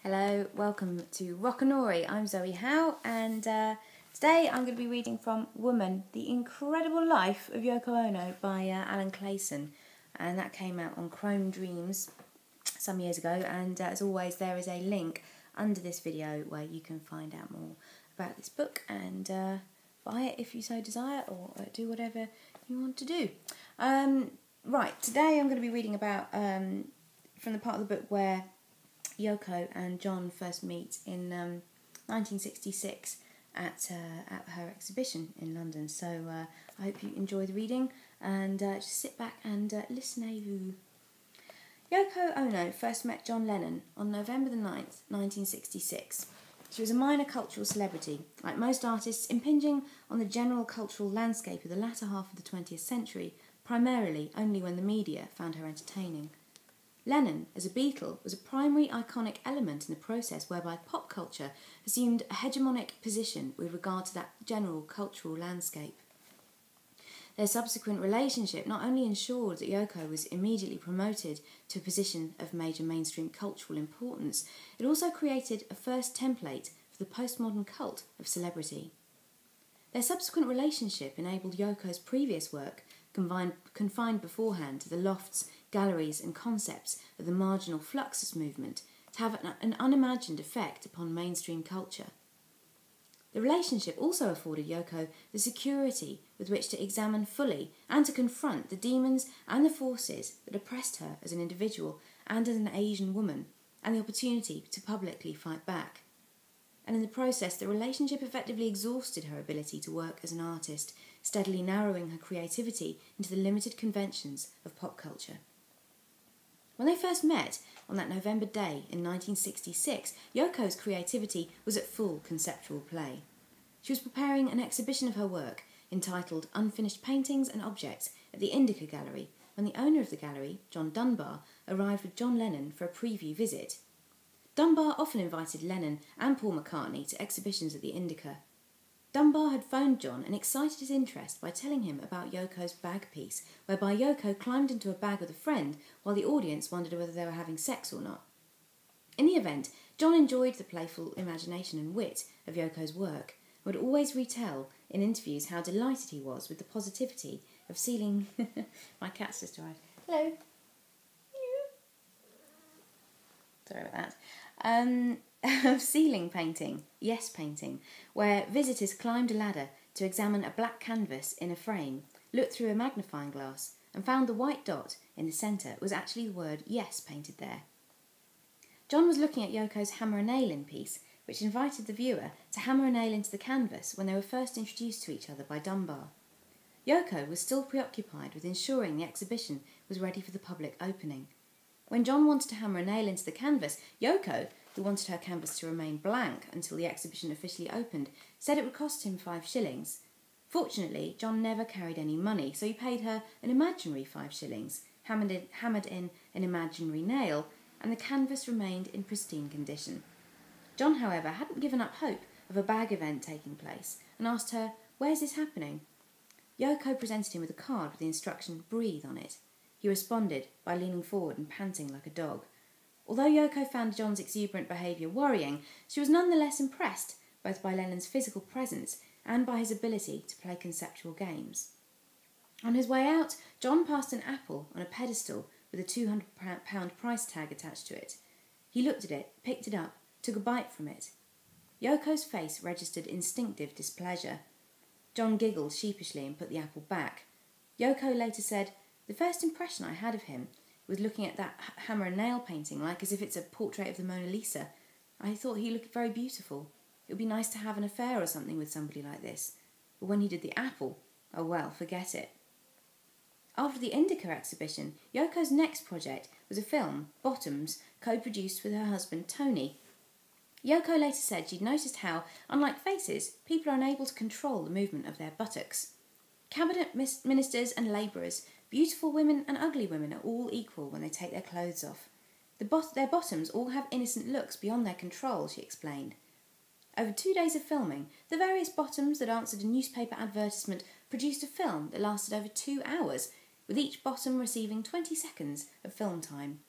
Hello, welcome to Rockanori. I'm Zoe Howe, and today I'm going to be reading from Woman, The Incredible Life of Yoko Ono by Alan Clayson, and that came out on Chrome Dreams some years ago, and as always there is a link under this video where you can find out more about this book and buy it if you so desire, or do whatever you want to do. Right, today I'm going to be reading about from the part of the book where Yoko and John first meet in 1966 at her exhibition in London. So I hope you enjoy the reading and just sit back and listen-a-vous. Yoko Ono first met John Lennon on November the 9th, 1966. She was a minor cultural celebrity, like most artists, impinging on the general cultural landscape of the latter half of the 20th century, primarily only when the media found her entertaining. Lennon, as a Beatle, was a primary iconic element in the process whereby pop culture assumed a hegemonic position with regard to that general cultural landscape. Their subsequent relationship not only ensured that Yoko was immediately promoted to a position of major mainstream cultural importance, it also created a first template for the postmodern cult of celebrity. Their subsequent relationship enabled Yoko's previous work, confined beforehand to the lofts, galleries and concepts of the marginal Fluxus movement, to have an unimagined effect upon mainstream culture. The relationship also afforded Yoko the security with which to examine fully and to confront the demons and the forces that oppressed her as an individual and as an Asian woman, and the opportunity to publicly fight back. And in the process, the relationship effectively exhausted her ability to work as an artist, steadily narrowing her creativity into the limited conventions of pop culture. When they first met on that November day in 1966, Yoko's creativity was at full conceptual play. She was preparing an exhibition of her work entitled Unfinished Paintings and Objects at the Indica Gallery when the owner of the gallery, John Dunbar, arrived with John Lennon for a preview visit. Dunbar often invited Lennon and Paul McCartney to exhibitions at the Indica. Dunbar had phoned John and excited his interest by telling him about Yoko's bag piece, whereby Yoko climbed into a bag with a friend while the audience wondered whether they were having sex or not. In the event, John enjoyed the playful imagination and wit of Yoko's work, and would always retell in interviews how delighted he was with the positivity of sealing... My cat's just arrived. Hello. Sorry about that. Of ceiling painting, yes painting, where visitors climbed a ladder to examine a black canvas in a frame, looked through a magnifying glass, and found the white dot in the centre was actually the word yes painted there. John was looking at Yoko's hammer and nail in piece, which invited the viewer to hammer a nail into the canvas when they were first introduced to each other by Dunbar. Yoko was still preoccupied with ensuring the exhibition was ready for the public opening. When John wanted to hammer a nail into the canvas, Yoko, who wanted her canvas to remain blank until the exhibition officially opened, said it would cost him 5 shillings. Fortunately, John never carried any money, so he paid her an imaginary 5 shillings, hammered in an imaginary nail, and the canvas remained in pristine condition. John, however, hadn't given up hope of a bag event taking place, and asked her, "Where's this happening?" Yoko presented him with a card with the instruction, "Breathe," on it. He responded by leaning forward and panting like a dog. Although Yoko found John's exuberant behaviour worrying, she was nonetheless impressed both by Lennon's physical presence and by his ability to play conceptual games. On his way out, John passed an apple on a pedestal with a £200 price tag attached to it. He looked at it, picked it up, took a bite from it. Yoko's face registered instinctive displeasure. John giggled sheepishly and put the apple back. Yoko later said, "The first impression I had of him was looking at that hammer and nail painting like as if it's a portrait of the Mona Lisa. I thought he looked very beautiful. It would be nice to have an affair or something with somebody like this. But when he did the apple, oh well, forget it." After the Indica exhibition, Yoko's next project was a film, Bottoms, co-produced with her husband Tony. Yoko later said she'd noticed how, unlike faces, people are unable to control the movement of their buttocks. Cabinet ministers and labourers, beautiful women and ugly women are all equal when they take their clothes off. Their bottoms all have innocent looks beyond their control, she explained. Over 2 days of filming, the various bottoms that answered a newspaper advertisement produced a film that lasted over 2 hours, with each bottom receiving 20 seconds of film time.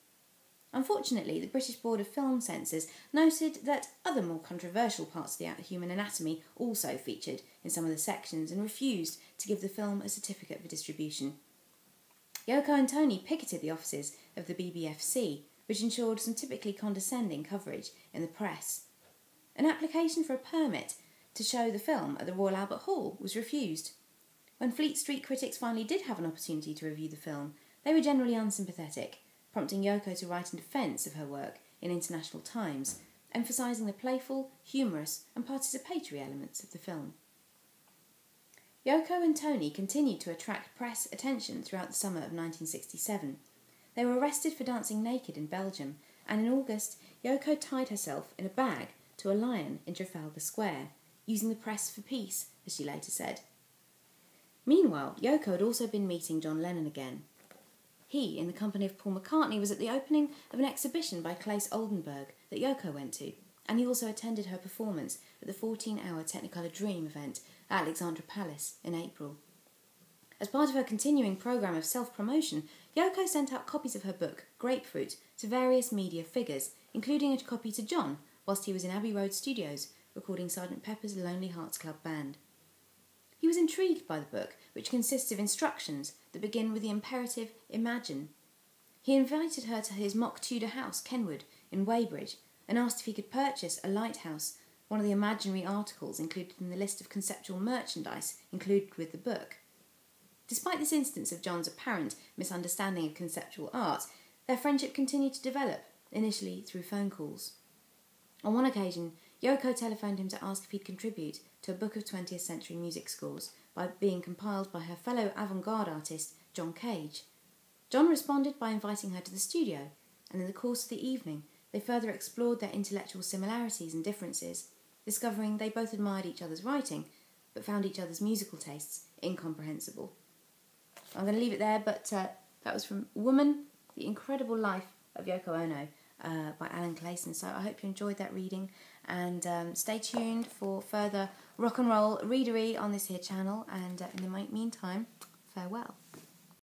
Unfortunately, the British Board of Film Censors noted that other more controversial parts of the human anatomy also featured in some of the sections and refused to give the film a certificate for distribution. Yoko and Tony picketed the offices of the BBFC, which ensured some typically condescending coverage in the press. An application for a permit to show the film at the Royal Albert Hall was refused. When Fleet Street critics finally did have an opportunity to review the film, they were generally unsympathetic, prompting Yoko to write in defence of her work in International Times, emphasising the playful, humorous and participatory elements of the film. Yoko and Tony continued to attract press attention throughout the summer of 1967. They were arrested for dancing naked in Belgium, and in August, Yoko tied herself in a bag to a lion in Trafalgar Square, using the press for peace, as she later said. Meanwhile, Yoko had also been meeting John Lennon again. He, in the company of Paul McCartney, was at the opening of an exhibition by Claes Oldenburg that Yoko went to, and he also attended her performance at the 14-hour Technicolor Dream event at Alexandra Palace in April. As part of her continuing programme of self-promotion, Yoko sent out copies of her book, Grapefruit, to various media figures, including a copy to John, whilst he was in Abbey Road Studios, recording Sgt. Pepper's Lonely Hearts Club Band. He was intrigued by the book, which consists of instructions that begin with the imperative imagine. He invited her to his mock Tudor house, Kenwood, in Weybridge, and asked if he could purchase a lighthouse, one of the imaginary articles included in the list of conceptual merchandise included with the book. Despite this instance of John's apparent misunderstanding of conceptual art, their friendship continued to develop, initially through phone calls. On one occasion, Yoko telephoned him to ask if he'd contribute to a book of 20th century music scores by being compiled by her fellow avant-garde artist, John Cage. John responded by inviting her to the studio, and in the course of the evening, they further explored their intellectual similarities and differences, discovering they both admired each other's writing, but found each other's musical tastes incomprehensible. I'm going to leave it there, but that was from Woman, The Incredible Life of Yoko Ono by Alan Clayson. So I hope you enjoyed that reading, and stay tuned for further rock and roll readery on this here channel, and in the meantime, farewell.